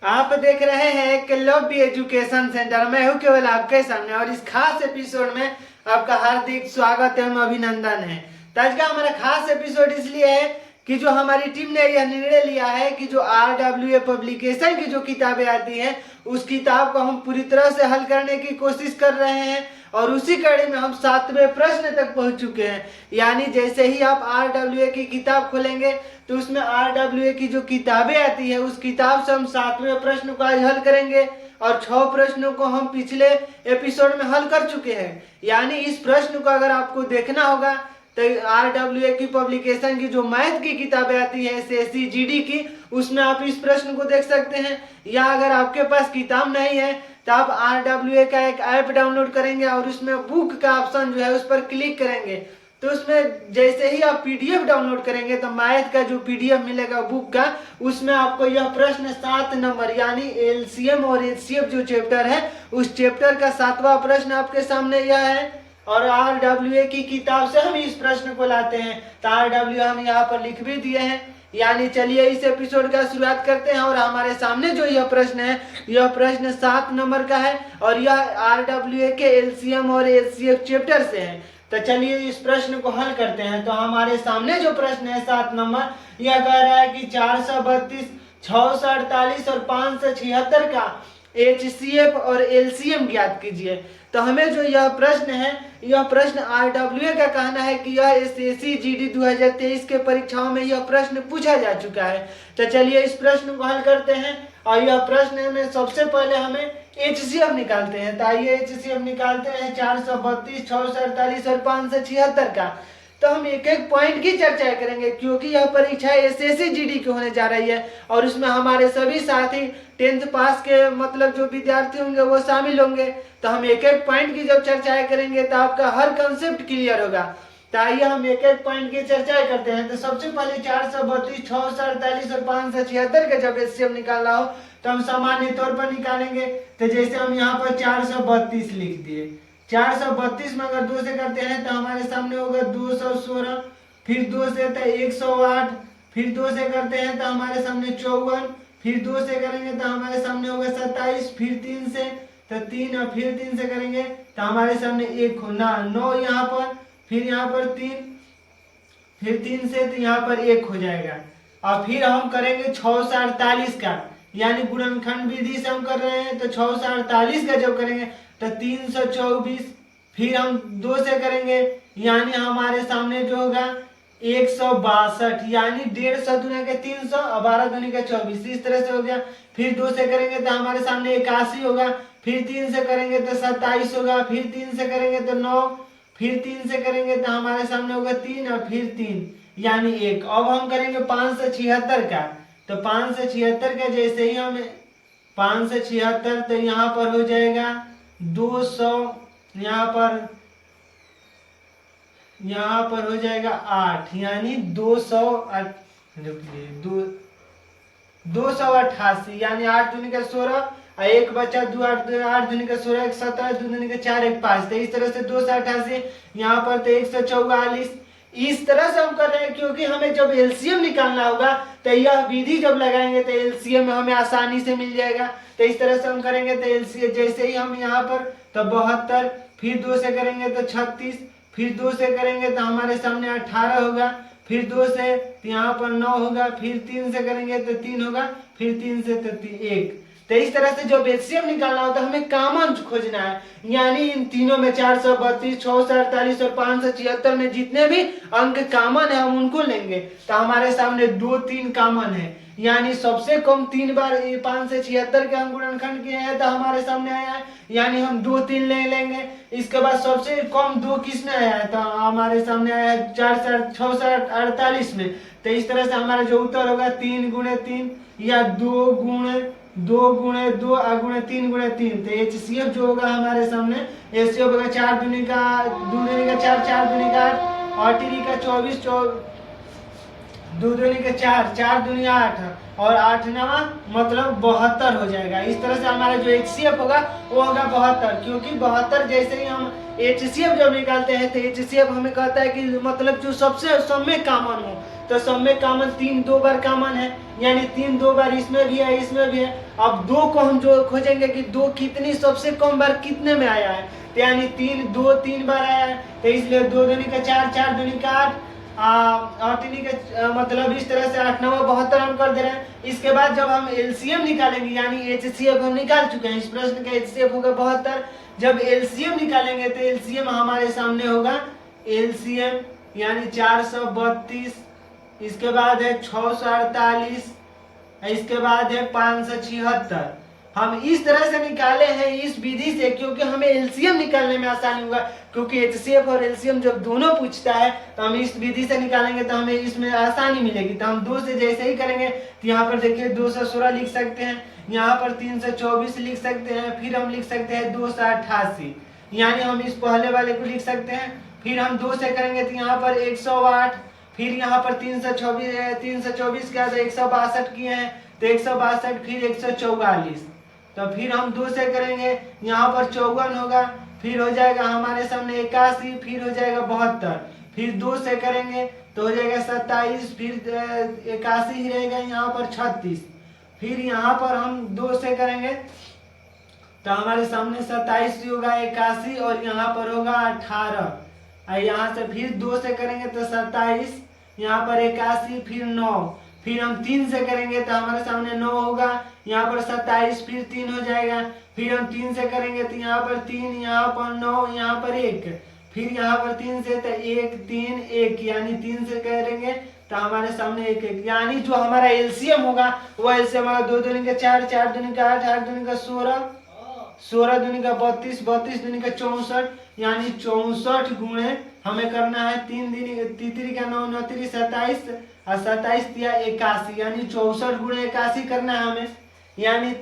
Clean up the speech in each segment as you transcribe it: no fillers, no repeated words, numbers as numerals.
आप देख रहे हैं एक लव एजुकेशन सेंटर। मैं हूं केवल आपके सामने और इस खास एपिसोड में आपका हार्दिक स्वागत एवं अभिनंदन है। तो आज का हमारा खास एपिसोड इसलिए है कि जो हमारी टीम ने यह निर्णय लिया है कि जो RWA पब्लिकेशन की जो किताबें आती हैं उस किताब को हम पूरी तरह से हल करने की कोशिश कर रहे हैं और उसी कड़ी में हम 7वें प्रश्न तक पहुंच चुके हैं। यानी जैसे ही आप RWA की किताब खोलेंगे तो उसमें RWA की जो किताबें आती है उस किताब से हम 7वें प्रश्न को आज हल करेंगे और 6 प्रश्नों को हम पिछले एपिसोड में हल कर चुके हैं। यानी इस प्रश्न को अगर आपको देखना होगा तो RWA की पब्लिकेशन की जो मैथ की किताबें आती है SSC GD की, उसमें आप इस प्रश्न को देख सकते हैं। या अगर आपके पास किताब नहीं है तो आप RWA का एक ऐप डाउनलोड करेंगे और उसमें बुक का ऑप्शन जो है उस पर क्लिक करेंगे तो उसमें जैसे ही आप PDF डाउनलोड करेंगे तो मैथ का जो PDF मिलेगा बुक का, उसमें आपको यह प्रश्न 7 नंबर यानी LCM और HCF जो चैप्टर है उस चैप्टर का 7वां प्रश्न आपके सामने यह है। और RWA की किताब से हम इस प्रश्न को लाते हैं तो RWA हम यहाँ पर लिख भी दिए हैं। यानी चलिए इस एपिसोड का शुरुआत करते हैं और हमारे सामने जो यह प्रश्न है यह प्रश्न 7 नंबर का है और यह RWA के LCM और HCF चैप्टर से है। तो चलिए इस प्रश्न को हल करते हैं। तो हमारे सामने जो प्रश्न है 7 नंबर, यह कह रहा है कि 432, 648 और 576 का HCF और LCM ज्ञात कीजिए। तो हमें जो यह प्रश्न है यह प्रश्न RWA का कहना है कि यह SSC GD 2023 के परीक्षाओं में यह प्रश्न पूछा जा चुका है। तो चलिए इस प्रश्न को हल करते हैं और यह प्रश्न में सबसे पहले हमें HCF निकालते हैं। तो आइए HCF निकालते हैं 432, 648 और 576 का। तो हम एक एक पॉइंट की चर्चा करेंगे क्योंकि यह परीक्षा SSC GD की होने जा रही है और उसमें हमारे सभी साथी 10th पास के मतलब जो विद्यार्थी होंगे वो शामिल होंगे। तो हम एक एक पॉइंट की जब चर्चाएं करेंगे तो आपका हर कंसेप्ट क्लियर होगा। तो आइए हम एक एक पॉइंट की चर्चा करते हैं। तो सबसे पहले 432, 648 और 576 का जब HCF निकालना हो तो हम सामान्य तौर पर निकालेंगे। तो जैसे हम यहाँ पर 432 लिख दिए, 432 में अगर 2 से करते हैं तो हमारे सामने होगा 216, फिर 2 से तो 108, फिर 2 से करते हैं तो हमारे सामने 54, फिर 2 से करेंगे तो हमारे सामने होगा 27, फिर 3 से तो 3 और फिर 3 से करेंगे तो हमारे सामने 1 होना 9 यहाँ पर, फिर यहाँ पर 3, फिर 3 से तो यहाँ पर 1 हो जाएगा। और फिर हम करेंगे 6 से 48 का, यानी गुणनखंड विधि से हम कर रहे हैं। तो 6 से 48 का जब करेंगे तो 324, फिर हम 2 से करेंगे यानी हमारे सामने जो होगा 162, यानी 150 दुनी के 300 और 12 दुनी के 24, इस तरह से हो गया। फिर 2 से करेंगे तो हमारे सामने 81 होगा, फिर 3 से करेंगे तो 27 होगा, फिर 3 से करेंगे तो 9, फिर 3 से करेंगे तो हमारे सामने होगा 3 और फिर 3 यानी 1। अब हम करेंगे 576 का। तो 576 का जैसे ही हम 576 तो यहाँ पर हो जाएगा 200, यहाँ पर हो जाएगा 8, यानी 288, यानी 8 दूनी का 16 और 1 बचा 2, 8 दूनी का 16, 1 17, 2 दूनी का 4, 1 5। तो इस तरह से 288, यहाँ पर तो 144। इस तरह से हम कर रहे हैं क्योंकि हमें जब LCM निकालना होगा तो यह विधि जब लगाएंगे तो LCM हमें आसानी से मिल जाएगा। तो इस तरह से हम करेंगे तो LCM जैसे ही हम यहाँ पर तो 72, फिर 2 से करेंगे तो 36, फिर 2 से करेंगे तो हमारे सामने 18 होगा, फिर 2 से तो यहाँ पर 9 होगा, फिर 3 से करेंगे तो 3 होगा, फिर 3 से तो 1। तो इस तरह से जब HCF निकालना होता है हमें कॉमन खोजना है, यानी इन तीनों में 432, 648 और 576 में जितने भी अंक कॉमन है हम उनको लेंगे। तो हमारे सामने 2, 3 कॉमन है, यानी सबसे कम 3 बार 576 के हम गुणनखंड किए हैं तो हमारे सामने आया है, यानी हम 2, 3 ले लेंगे। इसके बाद सबसे कम 2 किसमें आया है तो हमारे सामने आया है 4 से 6 से 48 में। तो इस तरह से हमारा जो उत्तर होगा 3 गुणे 3 या 2 गुणे 2 गुणे 2 और गुणे 3 गुणे 3। तो HCF जो होगा हमारे सामने HCF होगा 4 दूनी का 2 दूनी का 4, 4 दूनी का 8 और 3 का 24, 2 दूनी का 4, 4 दूनी 8 और 8 नवा मतलब 72 हो जाएगा। इस तरह से हमारा जो HCF होगा वो होगा 72, क्योंकि 72 जैसे ही हम HCF जब निकालते हैं तो HCF हमें कहता है कि मतलब जो सबसे सब में कॉमन हो। तो सब में कॉमन 3 2 बार कॉमन है, यानी 3 2 बार इसमें भी है इसमें भी है। अब 2 को हम जो खोजेंगे कि 2 कितनी सबसे कम बार कितने में आया है, तो यानी 3 2 3 बार आया है, तो इसलिए 2 दूनी का 4 4 दूनी का 8 8 का मतलब इस तरह से 8 9 72 हम कर दे रहे हैं। इसके बाद जब हम एलसीएम निकालेंगे यानी एचसीएफ हम निकाल चुके हैं, इस प्रश्न का एचसीएफ होगा 72। जब एलसीएम निकालेंगे तो एलसीएम हमारे सामने होगा एलसीएम यानी 432, इसके बाद है 648, इसके बाद है 576। हम इस तरह से निकाले हैं इस विधि से क्योंकि हमें एलसीएम निकालने में आसानी होगा, क्योंकि एचसीएफ और एलसीएम जब दोनों पूछता है तो हम इस विधि से निकालेंगे तो हमें इसमें आसानी मिलेगी। तो हम 2 से जैसे ही करेंगे तो यहाँ पर देखिए 216 लिख सकते हैं, यहाँ पर 324 लिख सकते हैं, फिर हम लिख सकते हैं 288, यानी हम इस पहले वाले को लिख सकते हैं। फिर हम 2 से करेंगे तो यहाँ पर 108, फिर यहाँ पर 324 के बाद 162 किए हैं तो 162, फिर 144, तो फिर हम 2 से करेंगे यहाँ पर 54 होगा, फिर हो जाएगा हमारे सामने 81, फिर हो जाएगा 72, फिर 2 से करेंगे तो हो जाएगा 27, फिर 81 ही रहेगा यहाँ पर 36, फिर यहाँ पर हम 2 से करेंगे तो हमारे सामने 27 होगा 81 और यहाँ पर होगा 18, और यहाँ से फिर 2 से करेंगे तो 27, यहाँ पर 81, फिर 9, फिर हम 3 से करेंगे तो हमारे सामने 9 होगा, यहाँ पर 27, फिर 3 हो जाएगा, फिर हम 3 से करेंगे तो यहाँ पर 3, यहाँ पर 9, यहाँ पर 1, फिर यहाँ पर 3 से तो 1 3 1, यानी 3 से करेंगे तो हमारे सामने 1 1, यानी जो हमारा एलसीएम होगा वो एलसीएम होगा 2 दूनी का 4 4 दूनी का 8 8 दूनी का 16 16 दूनी का 32 32 दूनी का 64, यानी 64 गुणे हमें करना है 3 दिन 3 का 9 9 3 27 और 27 दिया 81, यानी 64 गुणे 81 करना है हमें। यानी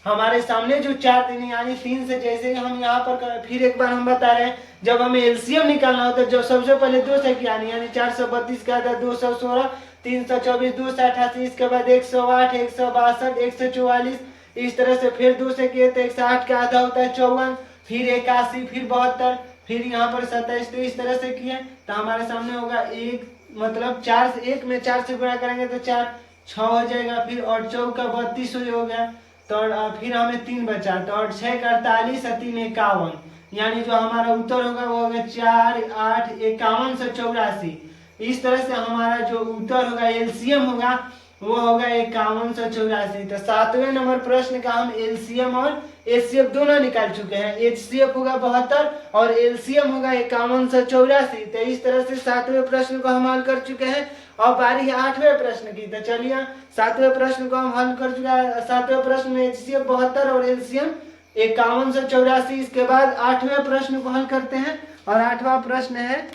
हमारे सामने जो 4 दिन यानी 3 से जैसे हम यहाँ पर फिर एक बार हम बता रहे हैं जब हमें एलसीएम निकालना होता है, जब सबसे पहले 2 से किया यानी 432 का था 216, 324 288, इसके बाद 108 162 144, इस तरह से फिर 2 से किए तो 108 का आधा होता है 54, फिर 81, फिर 72, फिर यहाँ पर 27, तो इस तरह से किए तो हमारे सामने होगा 1 मतलब 4 से 1 में 4 से गुणा करेंगे तो 4 6 हो जाएगा, फिर और 4 का 32 हो गया, तो फिर हमें 3 बचा, तो और 6 का 48 और 3 51, यानी जो हमारा उत्तर होगा वो होगा 4 8 51 से 84। इस तरह से हमारा जो उत्तर होगा एलसीएम होगा वो होगा 51 से 84। तो 7वें नंबर प्रश्न का हम एलसीएम और एचसीएफ दोनों निकाल चुके हैं। एचसीएफ होगा 72 और एलसीएम होगा 51 से 84। तो इस तरह से 7वें प्रश्न को हम हल कर चुके हैं। और बारी है 8वें प्रश्न की। तो चलिए 7वें प्रश्न को हम हल कर चुके हैं। 7वें प्रश्न में एचसीएफ 72 और एलसीएम 51 से 84। इसके बाद 8वें प्रश्न को हल करते हैं और 8वां प्रश्न है,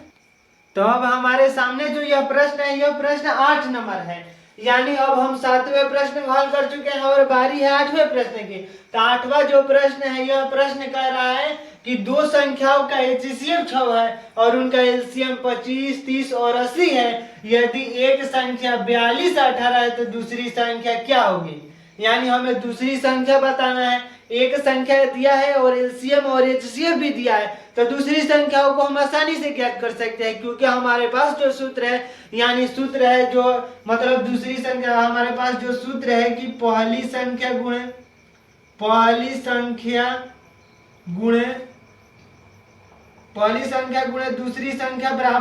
तो अब हमारे सामने जो यह प्रश्न है यह प्रश्न 8 नंबर है, यानी अब हम 7वें प्रश्न को हल कर चुके हैं और बारी है 8वें प्रश्न की। तो 8वां जो प्रश्न है यह प्रश्न कह रहा है कि दो संख्याओं का एचसीएफ 6 है और उनका एलसीएम 25 30 और 80 है। यदि एक संख्या 42 18 है तो दूसरी संख्या क्या होगी। यानी हमें दूसरी संख्या बताना है। एक संख्या दिया है और एलसीएम और एचसीएफ भी दिया है, तो दूसरी संख्याओं को हम आसानी से ज्ञात कर सकते हैं, क्योंकि हमारे पास जो सूत्र है, यानी सूत्र है जो मतलब दूसरी संख्या, हमारे पास जो सूत्र है कि पहली संख्या गुणे दूसरी संख्या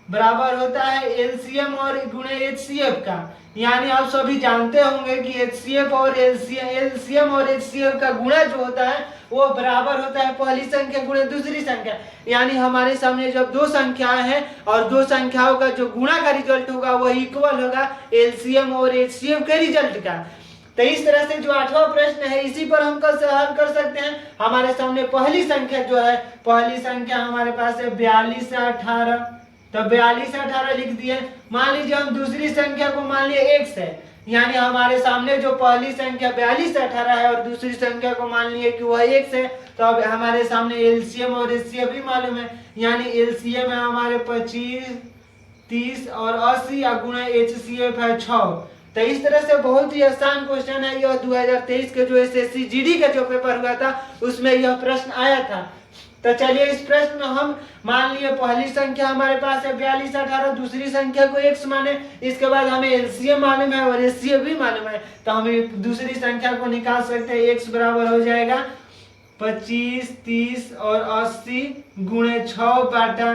बराबर होता है एलसीएम और गुणे एचसीएफ का। यानी आप सभी जानते होंगे कि एचसीएफ और एलसीएम और एचसीएफ का गुणा जो होता है वो बराबर होता है पहली संख्या गुणे दूसरी संख्या। यानी हमारे सामने जब दो संख्याएं हैं और दो संख्याओं का जो गुणा का रिजल्ट होगा वो इक्वल होगा एलसीएम और एचसीएफ के रिजल्ट का। तो इस तरह से जो 8वां प्रश्न है इसी पर हम हल कर सकते हैं। हमारे सामने पहली संख्या जो है, पहली संख्या हमारे पास है 42 से 18, तो 42 से 18 लिख दिए। मान लीजिए हम दूसरी संख्या को मान लिए x है, यानी हमारे सामने जो पहली संख्या 42 से 18 है और दूसरी संख्या को मान लिए कि वह x है, तो अब हमारे सामने एलसीएम और एचसीएफ भी मालूम है। यानी एलसीएम है हमारे 25 30 और 80 और गुणा एचसीएफ है 6। तो इस तरह से बहुत ही आसान क्वेश्चन है। यह 2023 के जो एसएससी जीडी का जो पेपर हुआ था उसमें यह प्रश्न आया था। तो चलिए इस प्रश्न में हम मान लिए पहली संख्या हमारे पास है 42 18, दूसरी संख्या को x माने, इसके बाद हमें एलसीएम मालूम है और एचसीएफ भी मालूम है, तो हम दूसरी संख्या को निकाल सकते हैं। x बराबर हो जाएगा 25 30 और 80 गुणे 6 बाटा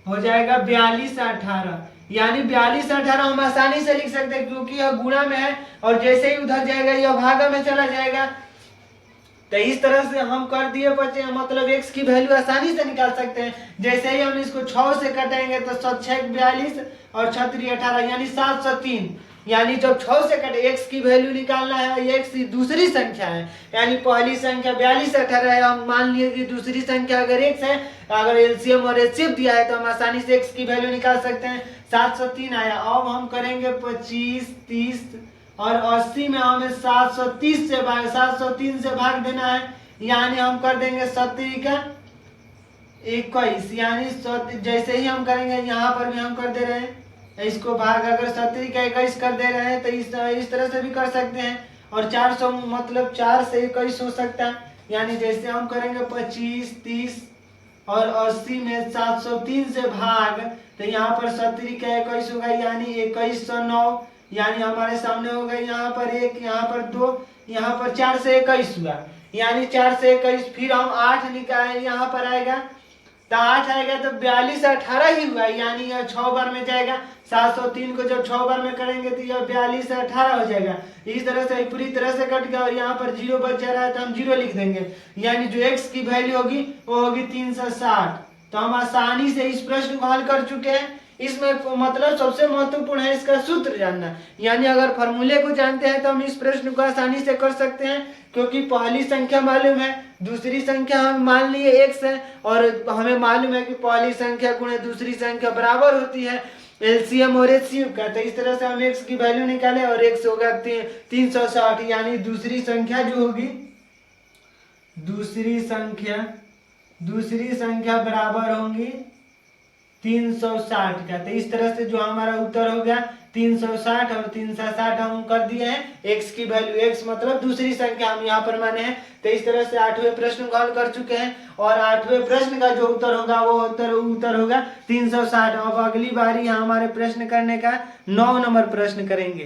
हो जाएगा 42 18, यानी 42 18 हम आसानी से लिख सकते हैं क्योंकि यह गुणा में है और जैसे ही उधर जाएगा यह भागा में चला जाएगा। तो इस तरह से हम कर दिए बच्चे, मतलब x की वैल्यू आसानी से निकाल सकते हैं। जैसे ही हम इसको 6 से कटेंगे तो 7 6 42 और 6 3 18 यानी 703, यानी जब 6 से कटे x की वैल्यू निकालना है, ये x दूसरी संख्या है, यानी पहली संख्या 42 18 है, हम मान लिए कि दूसरी संख्या अगर x है, अगर एलसीएम और एचसीएफ दिया है तो हम आसानी से x की वैल्यू निकाल सकते हैं। 703 आया। अब हम करेंगे 25 30 और 80 में हमें 730 से 703 से भाग देना है, यानी हम कर देंगे 70 का 21, यानी जैसे ही हम करेंगे यहाँ पर भी हम कर दे रहे हैं इसको भाग, अगर 70 का 21 कर दे रहे हैं तो इस तरह से भी कर सकते हैं, और 400 मतलब 4 से 21 हो सकता है, यानी जैसे हम करेंगे 25 30 और 80 में 703 से भाग, तो यहाँ पर 70 का 21 होगा यानी 2109, यानी हमारे सामने हो गए यहाँ पर 1 यहाँ पर 2 यहाँ पर 4 से 21 हुआ, यानी 4 से 21, फिर हम 8 निकाले यहाँ पर आएगा, तो 8 आएगा तो 42 18 ही हुआ, यानी यह 6 बार में जाएगा। 703 को जब 6 बार में करेंगे तो यह 42 18 हो जाएगा। इस तरह से पूरी तरह से कट गया और यहाँ पर 0 बच जा रहा है तो हम 0 लिख देंगे, यानी जो x की वैल्यू होगी वो होगी 360। तो हम आसानी से इस प्रश्न को हल कर चुके हैं। इसमें मतलब सबसे महत्वपूर्ण है इसका सूत्र जानना, यानी अगर फॉर्मूले को जानते हैं तो हम इस प्रश्न को आसानी से कर सकते हैं, क्योंकि पहली संख्या मालूम है, दूसरी संख्या हम मान लिए x है, और हमें मालूम है कि पहली संख्या गुणे दूसरी संख्या बराबर होती है एलसीएम और एचसीएफ का। तो इस तरह से हम x की वैल्यू निकाले और x होगा 360, यानी दूसरी संख्या जो होगी दूसरी संख्या बराबर होंगी 360 का। तो इस तरह से जो हमारा उत्तर हो गया 360 और 360 हम कर दिए हैं। x की वैल्यू, x मतलब दूसरी संख्या हम यहाँ पर माने हैं। तो इस तरह से 8वें प्रश्न को हल कर चुके हैं, और 8वें प्रश्न का जो उत्तर होगा वो उत्तर होगा 360। अब अगली बारी हमारे प्रश्न करने का 9 नंबर प्रश्न करेंगे।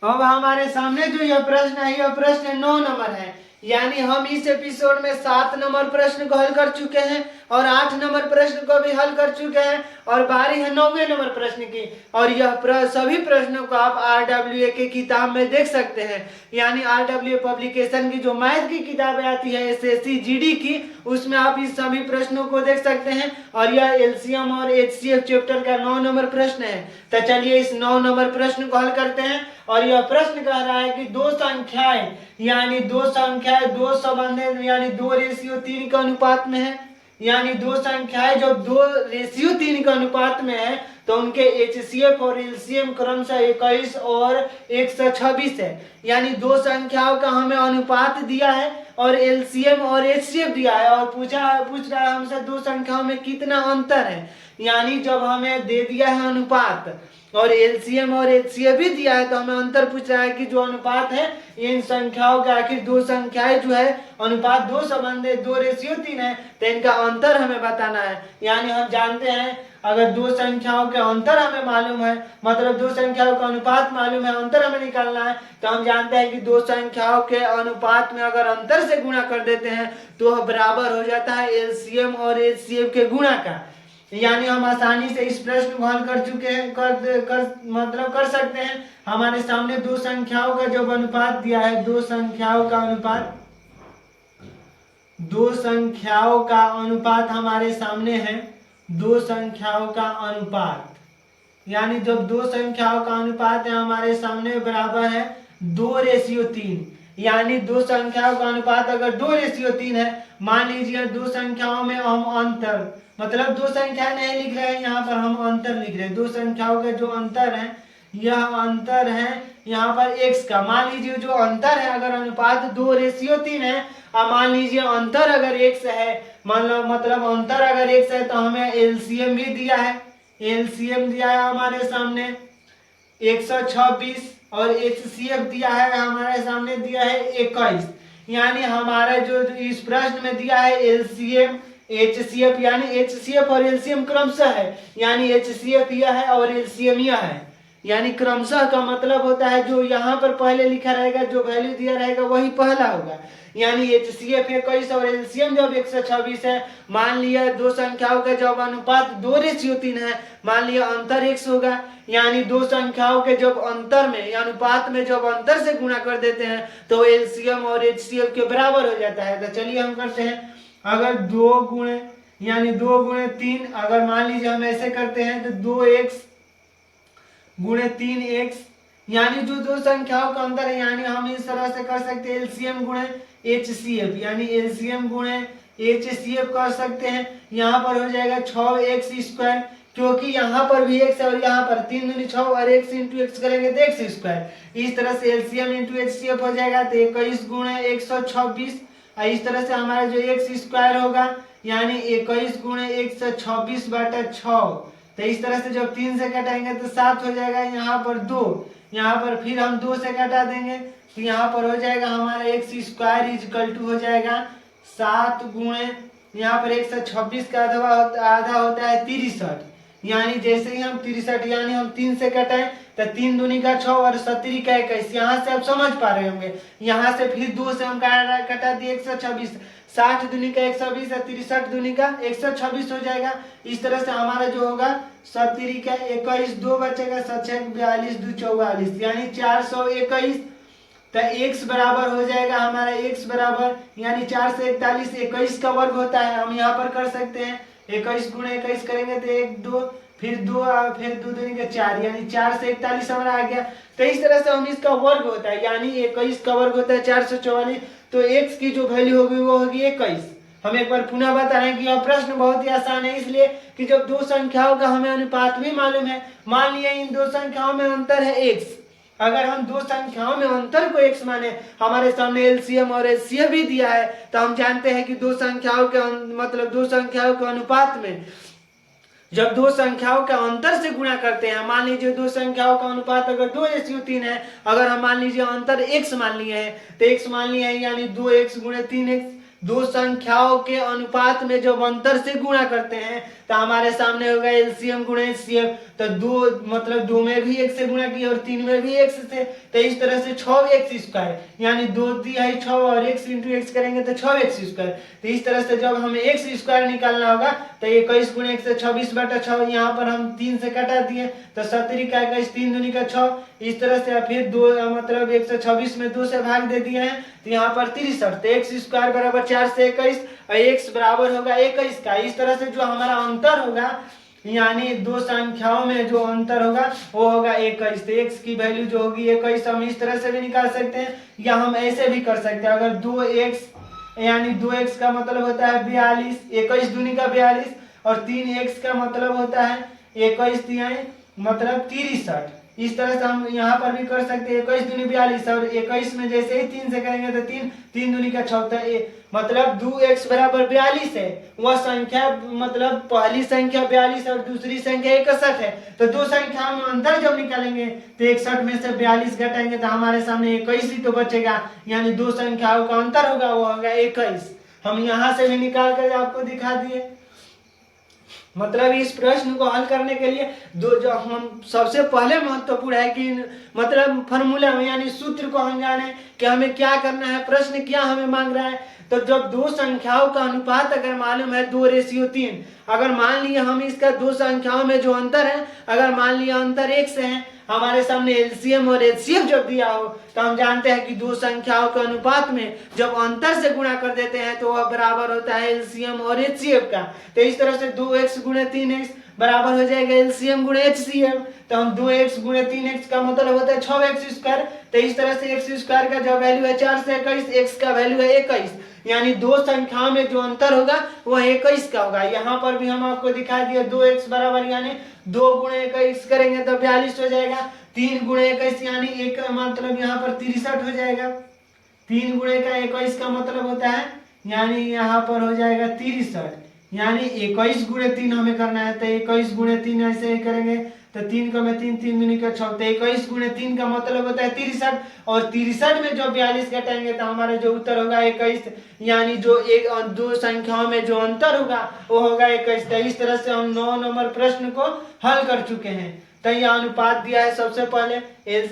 अब हमारे सामने जो यह प्रश्न है, यह प्रश्न 9 नंबर है, यानी हम इस एपिसोड में 7 नंबर प्रश्न को हल कर चुके हैं और 8 नंबर प्रश्न को भी हल कर चुके हैं, और बारी है 9वें नंबर प्रश्न की। और यह सभी प्रश्नों को आप RWA के किताब में देख सकते हैं, यानी RWA पब्लिकेशन की जो मैथ की किताबें आती है SSC GD की, उसमें आप इस सभी प्रश्नों को देख सकते हैं। और यह एलसीएम और एचसीएफ चैप्टर का 9 नंबर प्रश्न है। तो चलिए इस 9 नंबर प्रश्न को हल करते हैं। और यह प्रश्न कह रहा है कि दो संख्याएं, यानी दो संख्याएं 2 संबंध यानी 2:3 के अनुपात में है, यानी दो संख्याएं जो 2:3 के अनुपात में है, तो उनके एचसीएफ और एलसीएम क्रमशः 21 और 126 है। यानी दो संख्याओं का हमें अनुपात दिया है और एलसीएम और एचसीएफ दिया है, और पूछ रहा है हमसे दो संख्याओं में कितना अंतर है। यानी जब हमें दे दिया है अनुपात और एलसीएम और एचसीएफ भी दिया है, तो हमें अंतर पूछ रहा है कि जो अनुपात है इन संख्याओं के, आखिर दो संख्याएं जो है अनुपात 2 संबंध 2:3 है, तो इनका अंतर हमें बताना है। यानी हम जानते हैं अगर दो संख्याओं के अंतर हमें मालूम है, मतलब दो संख्याओं का अनुपात मालूम है, अंतर हमें निकालना है, तो हम जानते हैं कि दो संख्याओं के अनुपात में अगर अंतर से गुणा कर देते हैं तो बराबर हो जाता है एलसीएम और एचसीएफ के गुणा का। यानी हम आसानी से इस प्रश्न को हल कर चुके हैं, कर सकते हैं। हमारे सामने दो संख्याओं का जब अनुपात दिया है, दो संख्याओं का अनुपात हमारे सामने है, दो संख्याओं का अनुपात, यानी जब दो संख्याओं का अनुपात है हमारे सामने बराबर है 2:3, यानी दो संख्याओं का अनुपात अगर 2:3 है, मान लीजिए दो संख्याओं में हम अंतर, मतलब दो संख्या नहीं लिख रहे हैं, यहाँ पर हम अंतर लिख रहे हैं। दो संख्याओं का जो अंतर है, यह अंतर है यहाँ पर x का। मान लीजिए जो अंतर है, अगर अनुपात 2:3 है, अब मान लीजिए अंतर अगर x है, मतलब अंतर अगर x है, तो हमें एलसीएम भी दिया है, एलसीएम दिया है हमारे सामने 126, और एचसीएफ दिया है हमारे सामने दिया है 21, यानी हमारा जो इस प्रश्न में दिया है एलसीएम एचसीएफ, यानी एचसीएफ और एलसीएम क्रमशः है, यानी एचसीएफ यह है और एलसीएम यह है। यानी क्रमशः का मतलब होता है जो यहाँ पर पहले लिखा रहेगा, जो वैल्यू दिया रहेगा वही पहला होगा। यानी एचसीएफ 21 और एलसीएम जब 126 है, मान लिया दो संख्याओं का जब अनुपात 2:3 है, मान लिया अंतर x होगा, यानी दो संख्याओं के जब अंतर में अनुपात में जब अंतर से गुणा कर देते हैं तो एलसीएम और एचसीएफ के बराबर हो जाता है। तो चलिए हम करते हैं, अगर 2 गुणे यानी 2 गुणे 3, अगर मान लीजिए हम ऐसे करते हैं तो 2x गुणे 3x, यानी जो दो संख्याओं का अंतर है, यानी हम इस तरह से कर सकते हैं एलसीएम गुणे एचसीएफ, यानी एलसीएम गुणे एचसीएफ कर सकते हैं। यहाँ पर हो जाएगा 6x², क्योंकि यहाँ पर भी x है और यहाँ पर 3 दूनी 6 और x इंटू x करेंगे तो x²। इस तरह से एलसीएम इंटू एचसीएफ हो जाएगा तो 21 गुणे 126। इस तरह से हमारा जो x² होगा यानी 21 गुणे 126/6। तो इस तरह से जब 3 से कटाएंगे तो 7 हो जाएगा, यहाँ पर 2, यहाँ पर फिर हम 2 से कटा देंगे तो यहाँ पर हो जाएगा हमारा x² हो जाएगा 7 गुणे, यहाँ पर 126 का आधा होता है 63, यानी जैसे ही हम 63 यानी हम 3 से कटाएं तो 3 दूनी का 6 और 17 का 21। यहाँ से आप समझ पा रहे होंगे, यहाँ से फिर 2 से हम कटा दिए 126, 60 दूनी का 120 है, 63 दूनी का 126 हो जाएगा। इस तरह से हमारा जो होगा 17 का 21, 2 बचेगा, 7 42 2 44, यानी 421। तो x बराबर हो जाएगा हमारा, x बराबर यानी 4 से 41 21 का वर्ग होता है। हम यहाँ पर कर सकते हैं 21 गुणे 21 करेंगे तो 1 2 फिर 2 फिर 2 दूनी का 4, यानी 4 से 41 हमारा आ गया। तो इस तरह से हम इसका वर्ग होता है, यानी 21 का वर्ग होता है 444। तो x की जो वैल्यू होगी वो होगी 21। हम एक बार पुनः बता रहे हैं कि यह प्रश्न बहुत ही आसान है, इसलिए कि जब दो संख्याओं का हमें अनुपात भी मालूम है, मान लिया इन दो संख्याओं में अंतर है x, अगर हम दो संख्याओं में अंतर को x माने, हमारे सामने एलसीएम और एचसीएफ भी दिया है, तो हम जानते हैं कि दो संख्याओं के मतलब दो संख्याओं के अनुपात में जब दो संख्याओं के अंतर से गुणा करते हैं, मान लीजिए दो संख्याओं का अनुपात अगर 2:3 है, अगर हम मान लीजिए अंतर x मान लिए हैं तो x मान लिए हैं यानी 2x गुणे 3x। दो संख्याओं के अनुपात में जब अंतर से गुणा करते हैं तो हमारे सामने होगा एलसीएम गुणे एचसीएफ। तो 2 मतलब 2 में भी x से गुणा किया और 3 में भी x से, तो इस तरह से 6x² यानी 2 दिया है 6 और x इंटू x करेंगे तो 6x²। तो इस तरह से जब हमें x² निकालना होगा तो 21 गुणे 126/6, यहाँ पर हम 3 से कटा दिए तो 17 का 21, 3 दूनी का 6। इस तरह से फिर 2 मतलब 126 में 2 से भाग दे दिए हैं तो यहाँ पर 63। तो x² बराबर 4 से 21 और x बराबर होगा 21 का। इस तरह से जो हमारा अंतर होगा यानी दो संख्याओं में जो अंतर होगा वो होगा 21। तो x की वैल्यू जो होगी 21 हम इस तरह से भी निकाल सकते हैं, या हम ऐसे भी कर सकते हैं। अगर 2x यानी 2x का मतलब होता है 42, 21 दूनी का 42 और 3x का मतलब होता है 21 यानी मतलब 63। इस तरह से हम यहाँ पर भी कर सकते हैं 21 दूनी 42 और 21 में जैसे ही 3 से करेंगे तो 3 दूनी का 6, मतलब 2x बराबर 42 है। वह संख्या मतलब पहली संख्या 42 और दूसरी संख्या 61 है। तो दो संख्याओं में अंतर जब निकालेंगे तो 61 में से 42 घटाएंगे तो हमारे सामने 21 ही तो बचेगा, यानी दो संख्याओं का अंतर होगा वो होगा 21। हम यहाँ से भी निकाल कर आपको दिखा दिए। मतलब इस प्रश्न को हल करने के लिए दो जो हम सबसे पहले महत्वपूर्ण है कि मतलब फॉर्मूला में यानी सूत्र को हम जाने कि हमें क्या करना है, प्रश्न क्या हमें मांग रहा है। तो जब दो संख्याओं का अनुपात अगर मालूम है 2:3, अगर मान लिया हम इसका दो संख्याओं में जो अंतर है, अगर मान लिया अंतर x है, हमारे सामने एलसीएम और एचसीएफ जब दिया हो तो हम जानते हैं कि दो संख्याओं के अनुपात में जब अंतर से गुणा कर देते हैं तो वह बराबर होता है एलसीएम और एचसीएफ का। तो इस तरह से 2x गुणे 3x बराबर हो जाएगा एलसीएम गुणे एचसीएफ। तो हम 2x गुणे 3x का मतलब होता है 6x²। तो इस तरह से x² का जो वैल्यू है 4 से 21, x का वैल्यू है 21, यानी दो संख्याओं में जो अंतर होगा वह 21 का होगा। यहाँ पर भी हम आपको दिखा दिया 2x बराबर यानी 2 गुणे 21 करेंगे तो 42 हो जाएगा, 3 गुणे 21 यानी एक मतलब यहाँ पर 63 हो जाएगा। 3 गुणे का 21 का मतलब होता है यानी यहाँ पर हो जाएगा 63, यानी 21 गुणे 3 हमें करना है, तो 21 गुणे 3 ऐसे ही करेंगे, तो 3 को मैं 3 3 दूनी का 6, तो 21 गुणे 3 का मतलब होता है 63, और 63 में जो 42 घटाएंगे तो हमारा जो उत्तर होगा 21, यानी जो एक दो संख्याओं में जो अंतर होगा वो होगा 21। तो इस तरह से हम 9 नंबर प्रश्न को हल कर चुके हैं। तो यह अनुपात दिया है, सबसे पहले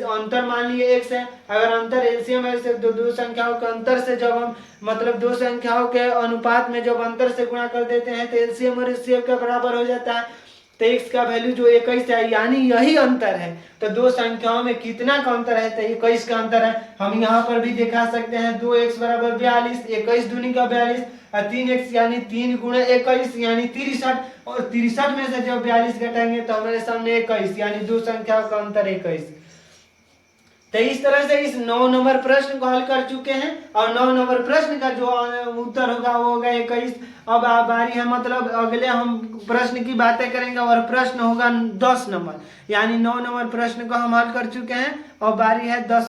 अंतर मान लिए x है, अगर अंतर एलसीएम है से दो संख्याओं के अंतर से जब हम मतलब दो संख्याओं के अनुपात में जब अंतर से गुणा कर देते हैं तो एलसीएम और एचसीएफ के बराबर हो जाता है। तो x का वैल्यू जो 21 है, यानी यही अंतर है। तो दो संख्याओं में कितना का अंतर है, तो 21 का अंतर है। हम यहाँ पर भी दिखा सकते हैं 2x बराबर 42, 21 दूनी का 42, और 3x यानी 3 गुणे 21 यानी 63, और 63 में से जब 42 घटाएंगे तो हमारे सामने 21, यानी दो संख्याओं का अंतर 21। तो इस तरह से इस 9 नंबर प्रश्न को हल कर चुके हैं, और 9 नंबर प्रश्न का जो उत्तर होगा वो होगा 21। अब बारी है मतलब अगले हम प्रश्न की बातें करेंगे, और प्रश्न होगा 10 नंबर, यानी 9 नंबर प्रश्न को हम हल कर चुके हैं और बारी है 10